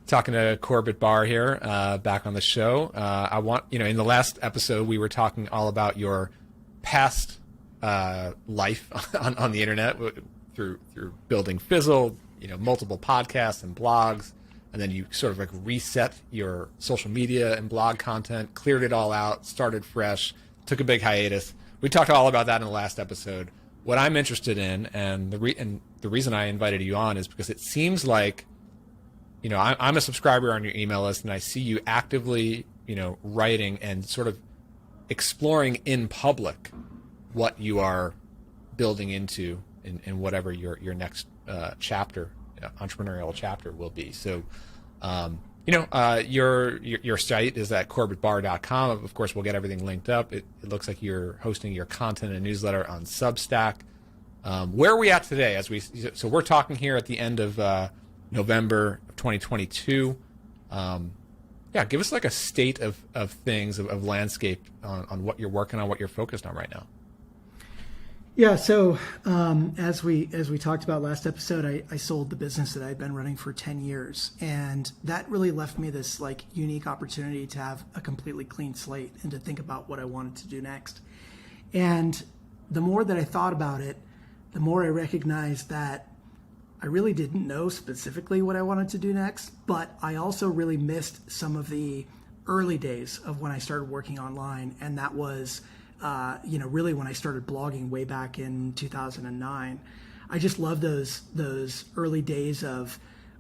Talking to Corbett Barr here, back on the show. In the last episode, we were talking all about your past life on the internet through building Fizzle, multiple podcasts and blogs, and then you sort of like reset your social media and blog content, cleared it all out, started fresh, took a big hiatus. We talked all about that in the last episode. What I'm interested in, and the reason I invited you on is because it seems like, I'm a subscriber on your email list, and I see you actively, writing and sort of exploring in public what you are building into in whatever your next chapter, entrepreneurial chapter will be. So, your site is at CorbettBarr.com. Of course, we'll get everything linked up. It looks like you're hosting your content and newsletter on Substack. Where are we at today? So we're talking here at the end of November of 2022. Give us like a state of things, of landscape on what you're working on, what you're focused on right now. Yeah, so as we talked about last episode, I sold the business that I'd been running for 10 years. And that really left me this like unique opportunity to have a completely clean slate and to think about what I wanted to do next. And the more that I thought about it, the more I recognized that I really didn't know specifically what I wanted to do next, but I also really missed some of the early days of when I started working online. And that was, really when I started blogging way back in 2009. I just love those early days of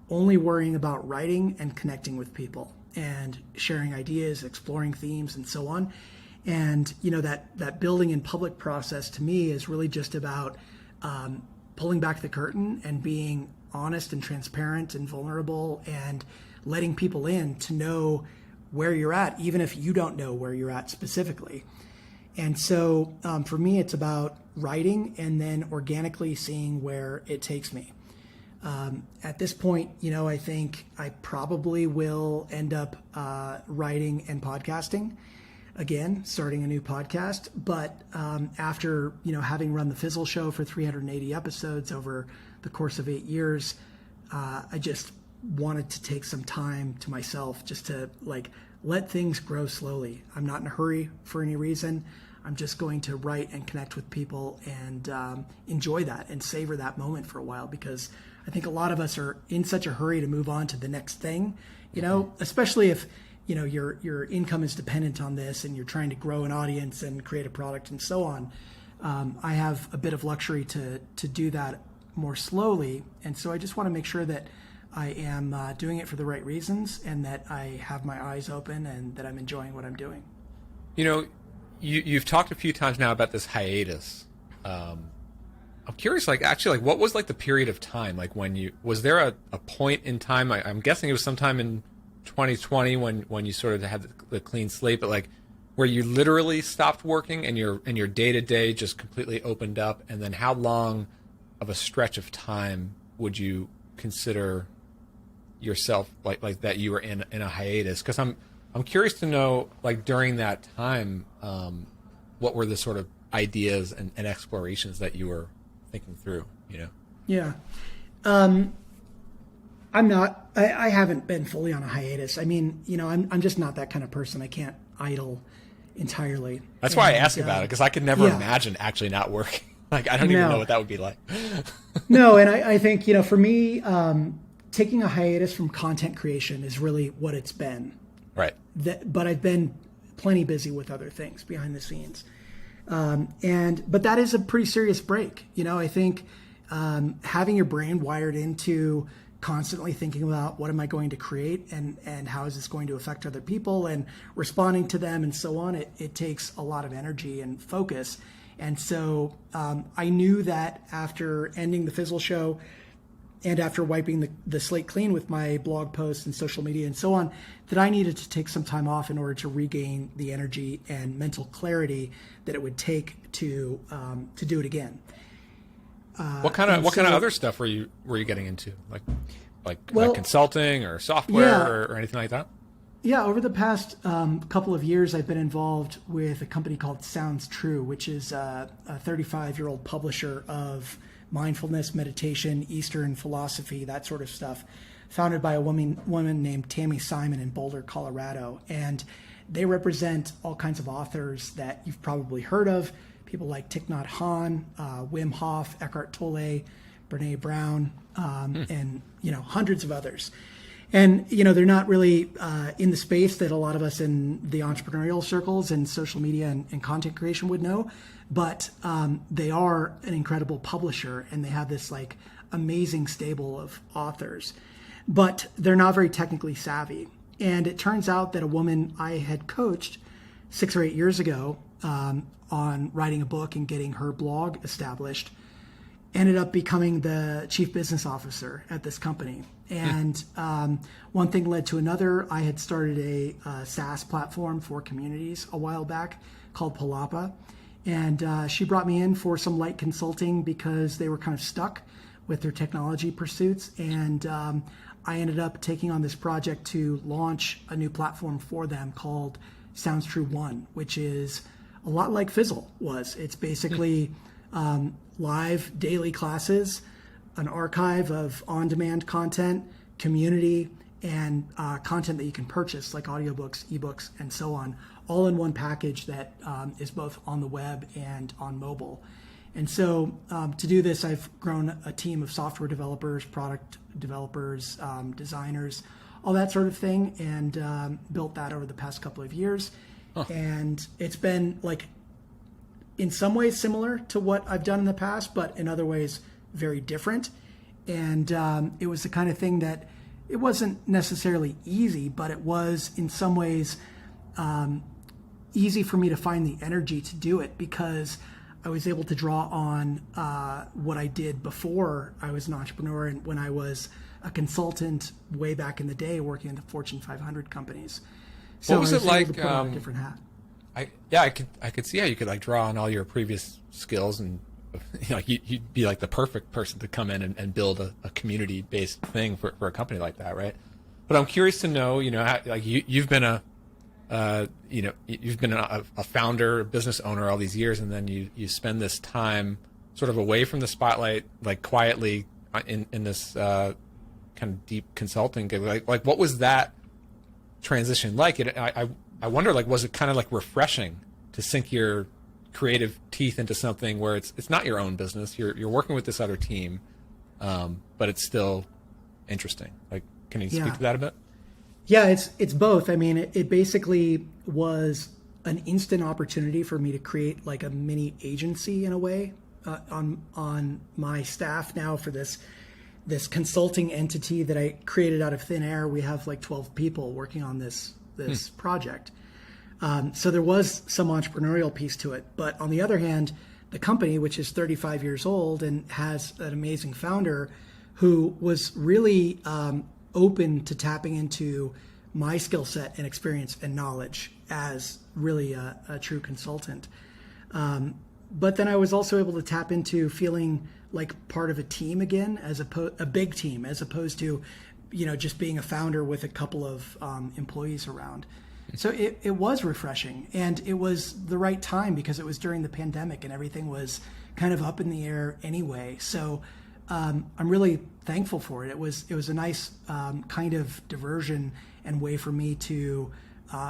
only worrying about writing and connecting with people and sharing ideas, exploring themes, and so on. And, that building in public process to me is really just about pulling back the curtain and being honest and transparent and vulnerable and letting people in to know where you're at, even if you don't know where you're at specifically. And so for me, it's about writing and then organically seeing where it takes me. At this point, I think I probably will end up writing and podcasting. Again, starting a new podcast, but after having run the Fizzle show for 380 episodes over the course of 8 years, I just wanted to take some time to myself just to let things grow slowly. I'm not in a hurry for any reason. I'm just going to write and connect with people and enjoy that and savor that moment for a while, because I think a lot of us are in such a hurry to move on to the next thing, especially if your income is dependent on this and you're trying to grow an audience and create a product and so on. I have a bit of luxury to do that more slowly. And so I just want to make sure that I am doing it for the right reasons and that I have my eyes open and that I'm enjoying what I'm doing. You've talked a few times now about this hiatus. I'm curious, what was the period of time? Was there a point in time, I'm guessing it was sometime in 2020 when you sort of had the clean slate, but where you literally stopped working and your day-to-day just completely opened up, and then how long of a stretch of time would you consider yourself like that you were in a hiatus? Because I'm curious to know, during that time, what were the sort of ideas and explorations that you were thinking through, Yeah. I haven't been fully on a hiatus. I mean, I'm just not that kind of person. I can't idle entirely. That's why I ask about it, because I could never imagine actually not working. I don't even know what that would be like. No, and I think, for me, taking a hiatus from content creation is really what it's been. Right. But I've been plenty busy with other things behind the scenes. But that is a pretty serious break. I think having your brain wired into constantly thinking about what am I going to create and how is this going to affect other people and responding to them and so on, it takes a lot of energy and focus. And so I knew that after ending the Fizzle show and after wiping the slate clean with my blog posts and social media and so on, that I needed to take some time off in order to regain the energy and mental clarity that it would take to do it again. What kind of other stuff were you getting into, like consulting or software or anything like that? Yeah, over the past couple of years, I've been involved with a company called Sounds True, which is a 35-year-old publisher of mindfulness, meditation, Eastern philosophy, that sort of stuff. founded by a woman named Tammy Simon in Boulder, Colorado. And they represent all kinds of authors that you've probably heard of. People like Thich Nhat Hanh, Wim Hof, Eckhart Tolle, Brene Brown, and hundreds of others. And they're not really in the space that a lot of us in the entrepreneurial circles and social media and content creation would know, but they are an incredible publisher, and they have this like amazing stable of authors, but they're not very technically savvy. And it turns out that a woman I had coached 6 or 8 years ago on writing a book and getting her blog established ended up becoming the chief business officer at this company. And one thing led to another. I had started a SaaS platform for communities a while back called Palapa. And she brought me in for some light consulting because they were kind of stuck with their technology pursuits. And I ended up taking on this project to launch a new platform for them called Sounds True One, which is a lot like Fizzle was. It's basically live daily classes, an archive of on-demand content, community, and content that you can purchase, like audiobooks, ebooks, and so on, all in one package that is both on the web and on mobile. And so to do this, I've grown a team of software developers, product developers, designers, all that sort of thing, and built that over the past couple of years. Huh. And it's been like, in some ways similar to what I've done in the past, but in other ways very different. And it was the kind of thing that it wasn't necessarily easy, but it was in some ways easy for me to find the energy to do it, because I was able to draw on what I did before I was an entrepreneur and when I was a consultant way back in the day working in the Fortune 500 companies. So what was it like? To put on a different hat. I could see how you could like draw on all your previous skills, and you'd be like the perfect person to come in and build a community-based thing for a company like that, right? But I'm curious to know, how, like you've been a founder, a business owner all these years, and then you spend this time sort of away from the spotlight, like quietly in this kind of deep consulting gig. Like what was that transition like? I wonder, like, was it kind of like refreshing to sink your creative teeth into something where it's not your own business, you're working with this other team, but it's still interesting? Like, can you speak to that a bit? Yeah, it's both. I mean, it basically was an instant opportunity for me to create like a mini agency in a way on my staff now for this consulting entity that I created out of thin air. We have like 12 people working on this project. So there was some entrepreneurial piece to it. But on the other hand, the company, which is 35 years old and has an amazing founder who was really open to tapping into my skill set and experience and knowledge as really a true consultant. But then I was also able to tap into feeling like part of a team again, a big team, as opposed to, just being a founder with a couple of employees around. So it was refreshing, and it was the right time because it was during the pandemic and everything was kind of up in the air anyway. So I'm really thankful for it. It was a nice kind of diversion and way for me to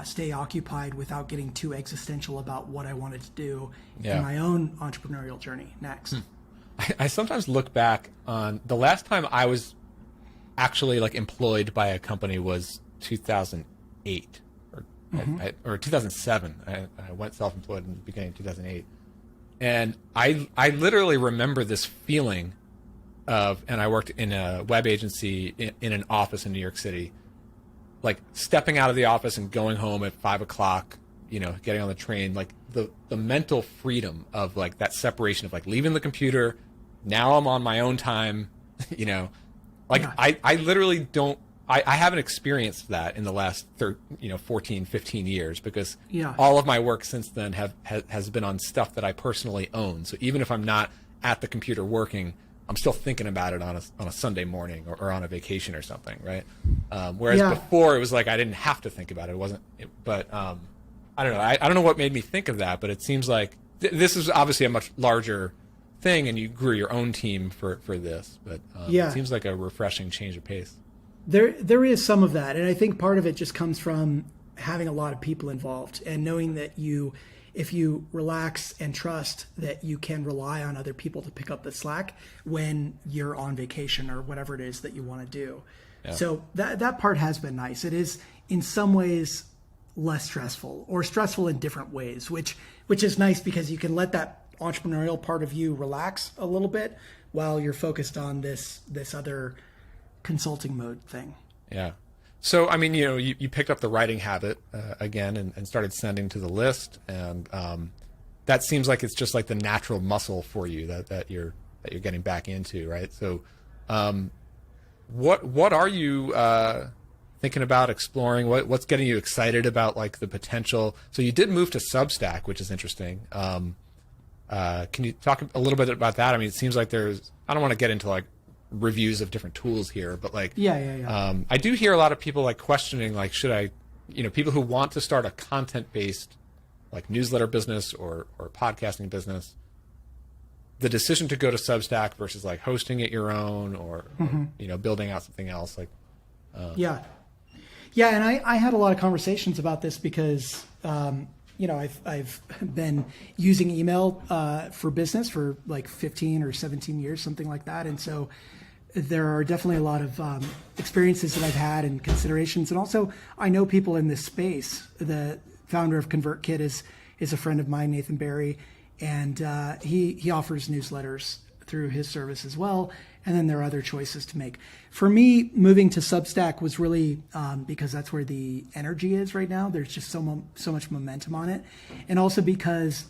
stay occupied without getting too existential about what I wanted to do in my own entrepreneurial journey next. I sometimes look back on the last time I was actually like employed by a company was 2008 or 2007. I went self-employed in the beginning of 2008. And I literally remember this feeling of, and I worked in a web agency in an office in New York City, like stepping out of the office and going home at 5 o'clock, getting on the train, like the mental freedom of like that separation of like leaving the computer. Now I'm on my own time, I literally don't, I haven't experienced that in the last 14, 15 years, because all of my work since then has been on stuff that I personally own. So even if I'm not at the computer working, I'm still thinking about it on a Sunday morning or on a vacation or something, right? Whereas before it was like I didn't have to think about it. It wasn't, but I don't know. I don't know what made me think of that, but it seems like this is obviously a much larger thing, and you grew your own team for this. But it seems like a refreshing change of pace. There is some of that, and I think part of it just comes from having a lot of people involved and knowing that if you relax and trust that you can rely on other people to pick up the slack when you're on vacation or whatever it is that you want to do. Yeah. So that part has been nice. It is in some ways less stressful, or stressful in different ways, which is nice because you can let that entrepreneurial part of you relax a little bit while you're focused on this other consulting mode thing. Yeah. So, I mean, you picked up the writing habit again and started sending to the list. And that seems like it's just like the natural muscle for you that you're getting back into, right? So what are you thinking about exploring? What's getting you excited about like the potential? So you did move to Substack, which is interesting. Can you talk a little bit about that? I mean, it seems like I don't want to get into like reviews of different tools here, but like, I do hear a lot of people like questioning, like, should I, people who want to start a content-based like newsletter business or podcasting business, the decision to go to Substack versus like hosting it your own or building out something else. Like, yeah. And I had a lot of conversations about this because, I've been using email for business for like 15 or 17 years, something like that. And so there are definitely a lot of experiences that I've had and considerations. And also I know people in this space. The founder of ConvertKit is a friend of mine, Nathan Barry, and he offers newsletters through his service as well. And then there are other choices to make. For me, moving to Substack was really because that's where the energy is right now. There's just so much momentum on it. And also because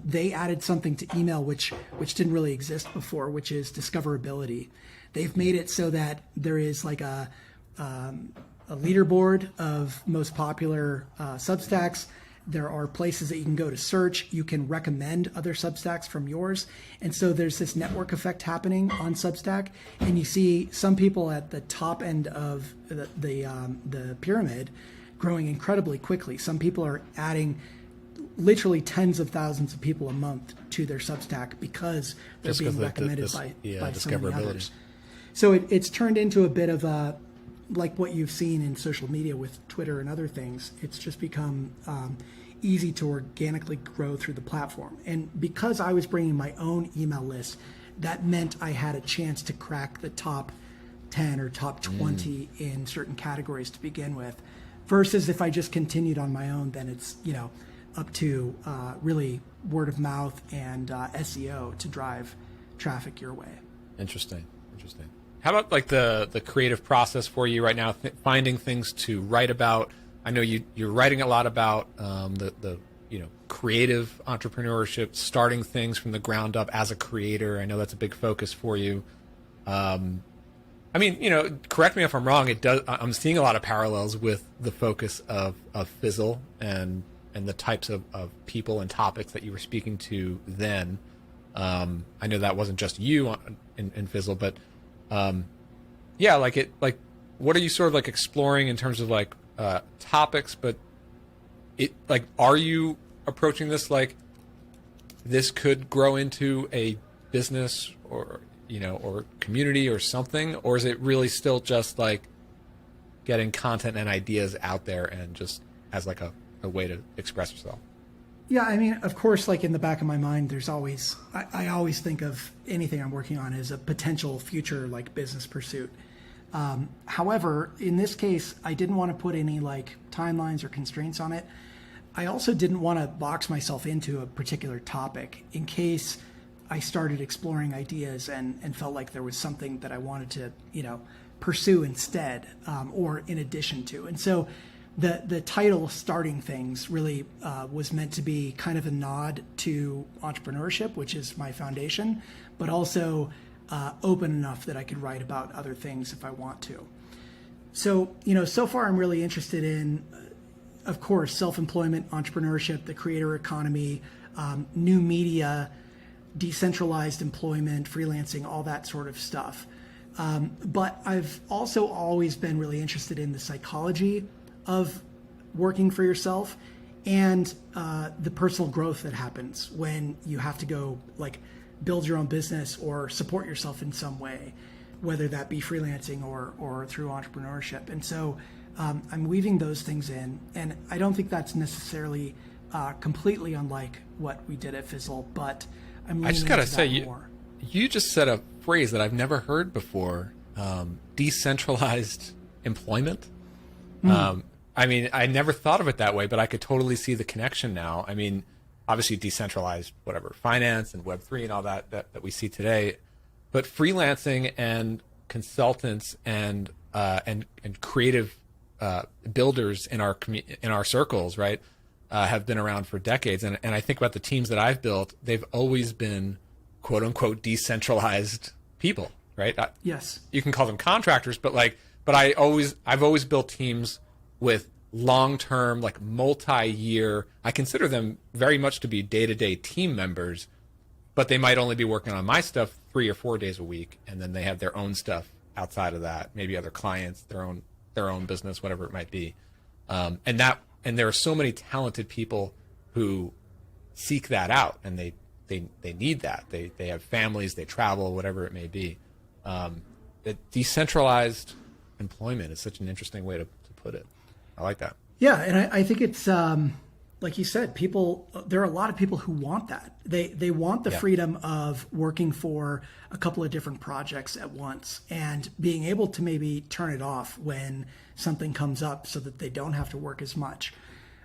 they added something to email which didn't really exist before, which is discoverability. They've made it so that there is like a leaderboard of most popular Substacks. There are places that you can go to search. You can recommend other Substacks from yours. And so there's this network effect happening on Substack. And you see some people at the top end of the pyramid growing incredibly quickly. Some people are adding literally tens of thousands of people a month to their Substack because they're being recommended by so many others. So it's turned into a bit of a, like what you've seen in social media with Twitter and other things. It's just become easy to organically grow through the platform. And because I was bringing my own email list, that meant I had a chance to crack the top 10 or top 20 in certain categories to begin with. Versus if I just continued on my own, then it's, up to really word of mouth and SEO to drive traffic your way. Interesting. How about like the creative process for you right now, finding things to write about? I know you're writing a lot about the creative entrepreneurship, starting things from the ground up as a creator. I know that's a big focus for you. I mean, correct me if I'm wrong. I'm seeing a lot of parallels with the focus of Fizzle and the types of people and topics that you were speaking to then. I know that wasn't just you in Fizzle, but what are you sort of like exploring in terms of like topics, but are you approaching this like this could grow into a business or community or something, or is it really still just like getting content and ideas out there and just as like a way to express yourself? Yeah, I mean, of course, like in the back of my mind, there's always, I always think of anything I'm working on as a potential future like business pursuit. However, in this case, I didn't want to put any like timelines or constraints on it. I also didn't want to box myself into a particular topic in case I started exploring ideas and felt like there was something that I wanted to, pursue instead or in addition to. And so the title Starting Things really was meant to be kind of a nod to entrepreneurship, which is my foundation, but also open enough that I could write about other things if I want to. So, so far I'm really interested in, of course, self-employment, entrepreneurship, the creator economy, new media, decentralized employment, freelancing, all that sort of stuff. But I've also always been really interested in the psychology of working for yourself and the personal growth that happens when you have to go like build your own business or support yourself in some way. whether that be freelancing or through entrepreneurship. And so I'm weaving those things in, and I don't think that's necessarily completely unlike what we did at Fizzle, but I'm leaning I just gotta into say, that more. you just said a phrase that I've never heard before: decentralized employment. I mean, I never thought of it that way, but I could totally see the connection now. I mean, obviously decentralized, whatever, finance and Web3 and all that we see today, but freelancing and consultants and creative builders in our circles, right, have been around for decades. And I think about the teams that I've built; they've always been quote unquote decentralized people, right? Yes, you can call them contractors, but I've always built teams with long-term, like multi-year. I consider them very much to be day-to-day team members, but they might only be working on my stuff 3 or 4 days a week, and then they have their own stuff outside of that, maybe other clients, their own business, whatever it might be. And there are so many talented people who seek that out, and they need that. They have families, they travel, whatever it may be. That decentralized employment is such an interesting way to put it. I like that. Yeah, and I think it's like you said, there are a lot of people who want that. They want the freedom of working for a couple of different projects at once and being able to maybe turn it off when something comes up so that they don't have to work as much.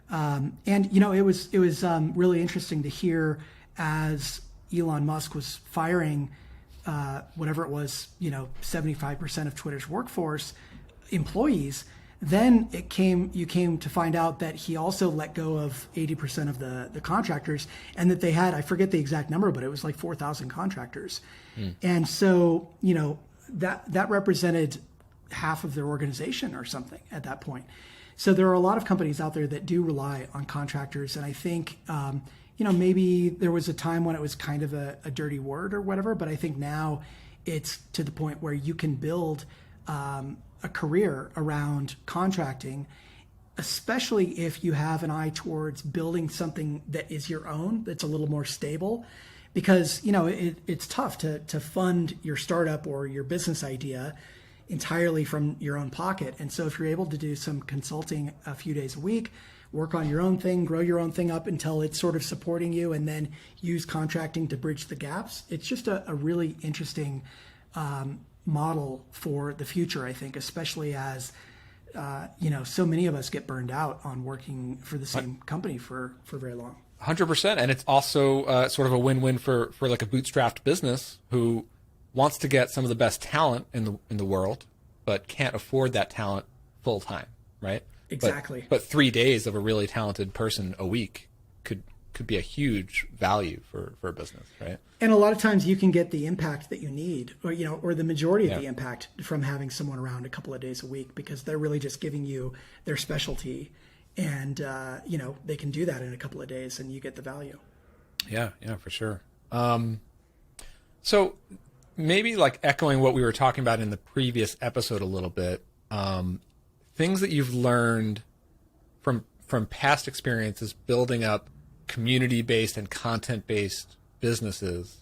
And it was really interesting to hear as Elon Musk was firing whatever it was, 75% of Twitter's workforce employees. Then you came to find out that he also let go of 80% of the contractors, and that they had, I forget the exact number, but it was like 4,000 contractors. And so, that represented half of their organization or something at that point. So there are a lot of companies out there that do rely on contractors. And I think, maybe there was a time when it was kind of a dirty word or whatever, but I think now it's to the point where you can build a career around contracting, especially if you have an eye towards building something that is your own, that's a little more stable, because it's tough to fund your startup or your business idea entirely from your own pocket. And so if you're able to do some consulting a few days a week, work on your own thing, grow your own thing up until it's sort of supporting you, and then use contracting to bridge the gaps, it's just a really interesting model for the future, I think, especially as so many of us get burned out on working for the same company for very long. 100%, and it's also sort of a win-win for like a bootstrapped business who wants to get some of the best talent in the world, but can't afford that talent full time, right? Exactly. But 3 days of a really talented person a week could be a huge value for a business, right? And a lot of times you can get the impact that you need, or the majority of the impact from having someone around a couple of days a week, because they're really just giving you their specialty, and they can do that in a couple of days, and you get the value. Yeah, for sure. So maybe like echoing what we were talking about in the previous episode a little bit, things that you've learned from past experiences building up community-based and content-based businesses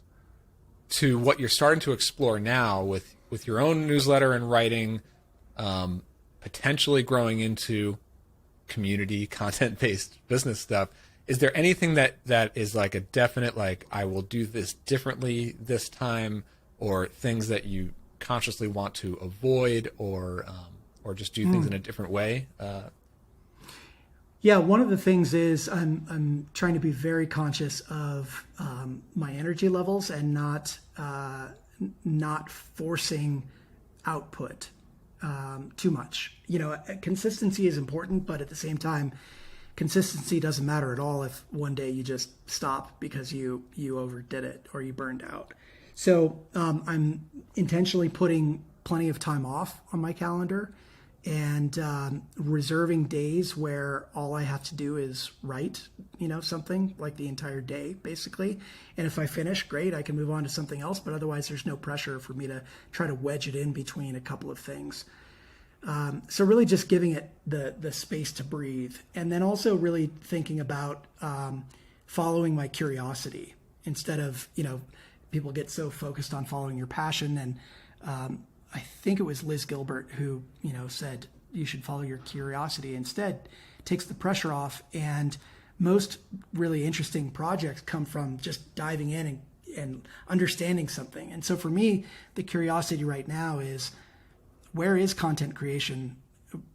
to what you're starting to explore now with your own newsletter and writing, potentially growing into community content-based business stuff. Is there anything that is like a definite, like, I will do this differently this time, or things that you consciously want to avoid, or just do things in a different way? Yeah, one of the things is I'm trying to be very conscious of my energy levels and not forcing output too much. Consistency is important, but at the same time, consistency doesn't matter at all if one day you just stop because you overdid it or you burned out. So I'm intentionally putting plenty of time off on my calendar, and reserving days where all I have to do is write, something like the entire day, basically. And if I finish, great, I can move on to something else. But otherwise, there's no pressure for me to try to wedge it in between a couple of things. So really just giving it the space to breathe. And then also really thinking about following my curiosity instead of, people get so focused on following your passion. And I think it was Liz Gilbert who, said you should follow your curiosity. Instead, takes the pressure off, and most really interesting projects come from just diving in and understanding something. And so for me, the curiosity right now is, where is content creation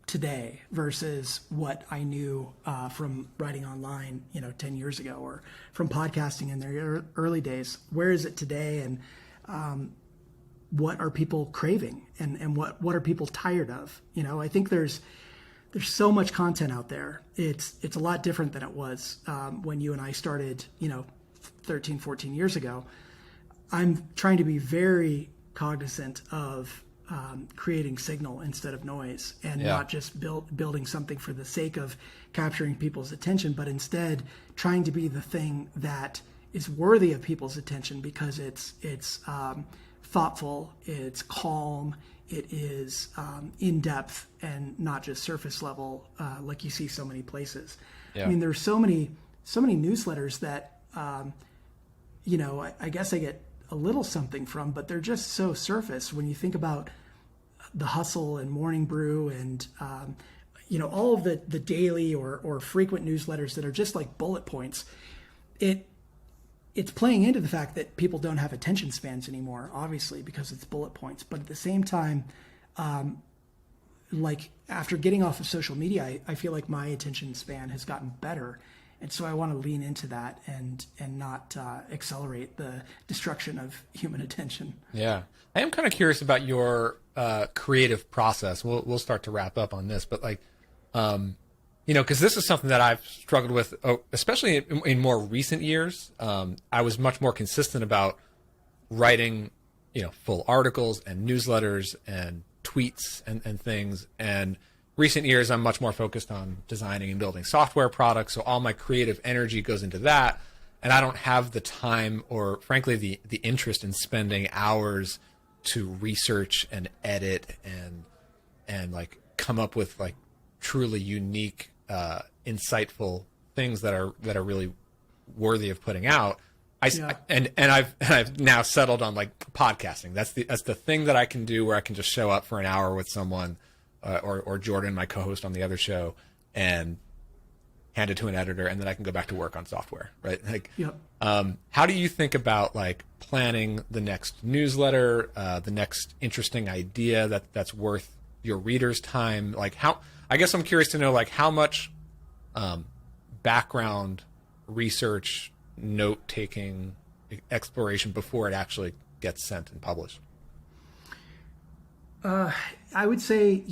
today versus what I knew from writing online, 10 years ago, or from podcasting in their early days? Where is it today? And what are people craving, and what are people tired of? I think there's so much content out there. It's a lot different than it was when you and I started, 13, 14 years ago. I'm trying to be very cognizant of creating signal instead of noise, and not just building something for the sake of capturing people's attention, but instead trying to be the thing that is worthy of people's attention, because it's thoughtful, it's calm, it is in depth, and not just surface level, like you see so many places. I mean, there's so many newsletters that I guess I get a little something from, but they're just so surface. When you think about the Hustle and Morning Brew and all of the daily or frequent newsletters that are just like bullet points, it's playing into the fact that people don't have attention spans anymore, obviously, because it's bullet points. But at the same time, like after getting off of social media, I feel like my attention span has gotten better. And so I want to lean into that and not accelerate the destruction of human attention. Yeah. I am kind of curious about your creative process. We'll start to wrap up on this, but because this is something that I've struggled with, especially in more recent years. I was much more consistent about writing, full articles and newsletters and tweets and things. And recent years, I'm much more focused on designing and building software products. So all my creative energy goes into that. And I don't have the time or, frankly, the interest in spending hours to research and edit and like come up with like truly unique, insightful things that are really worthy of putting out. I've now settled on like podcasting. That's the thing that I can do where I can just show up for an hour with someone, or Jordan, my co-host on the other show, and hand it to an editor, and then I can go back to work on software, right? Like, how do you think about like planning the next newsletter, the next interesting idea that's worth your readers' time? Like I guess I'm curious to know like how much background research, note-taking, exploration before it actually gets sent and published. I would say,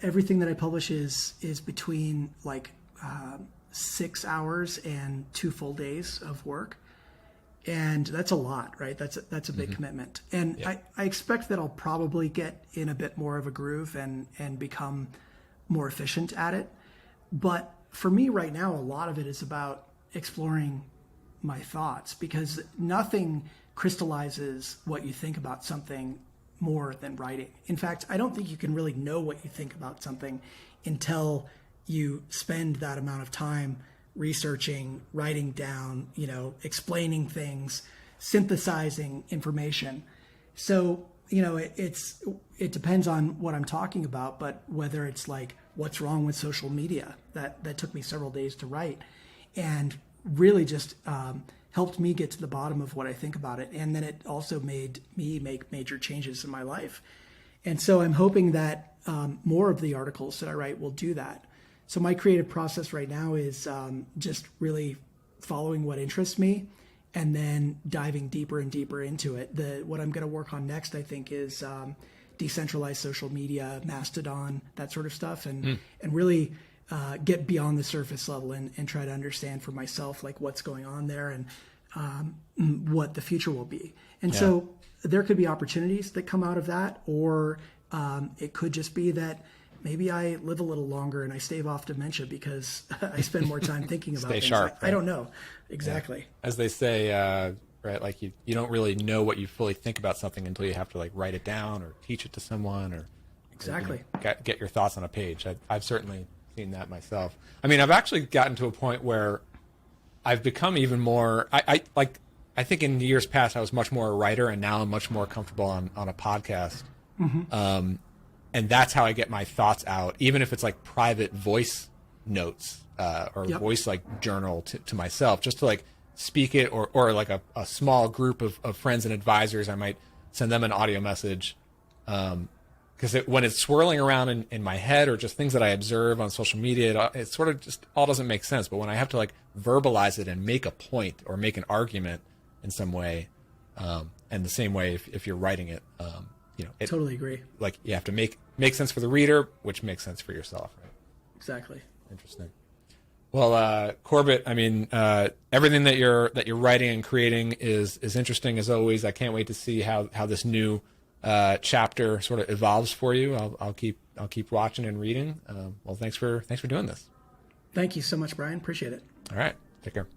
everything that I publish is between like 6 hours and 2 full days of work. And that's a lot, right? That's a big commitment. And I expect that I'll probably get in a bit more of a groove and become more efficient at it. But for me right now, a lot of it is about exploring my thoughts, because nothing crystallizes what you think about something more than writing. In fact, I don't think you can really know what you think about something until you spend that amount of time researching, writing down, explaining things, synthesizing information. So, it depends on what I'm talking about, but whether it's like what's wrong with social media, that took me several days to write, and really just helped me get to the bottom of what I think about it. And then it also made me make major changes in my life. And so I'm hoping that more of the articles that I write will do that. So my creative process right now is just really following what interests me and then diving deeper and deeper into it. What I'm going to work on next, I think, is decentralized social media, Mastodon, that sort of stuff, and really get beyond the surface level and try to understand for myself like what's going on there and what the future will be. And so there could be opportunities that come out of that, or it could just be that maybe I live a little longer and I stave off dementia because I spend more time thinking about things. Sharp, right? I don't know. Exactly. Yeah. As they say, right, like you don't really know what you fully think about something until you have to like write it down or teach it to someone or exactly get your thoughts on a page. I've certainly seen that myself. I mean, I've actually gotten to a point where I've become even more, I think in years past I was much more a writer, and now I'm much more comfortable on a podcast And that's how I get my thoughts out, even if it's like private voice notes or voice like journal to myself, just to like speak it, or like a small group of friends and advisors. I might send them an audio message. Because when it's swirling around in my head, or just things that I observe on social media, it sort of just all doesn't make sense. But when I have to like verbalize it and make a point or make an argument in some way, and the same way if you're writing it, Totally agree. Like you have to make sense for the reader, which makes sense for yourself. Right? Exactly. Interesting. Well, Corbett, I mean, everything that you're writing and creating is interesting as always. I can't wait to see how this new chapter sort of evolves for you. I'll keep watching and reading. Well, thanks for doing this. Thank you so much, Brian. Appreciate it. All right. Take care.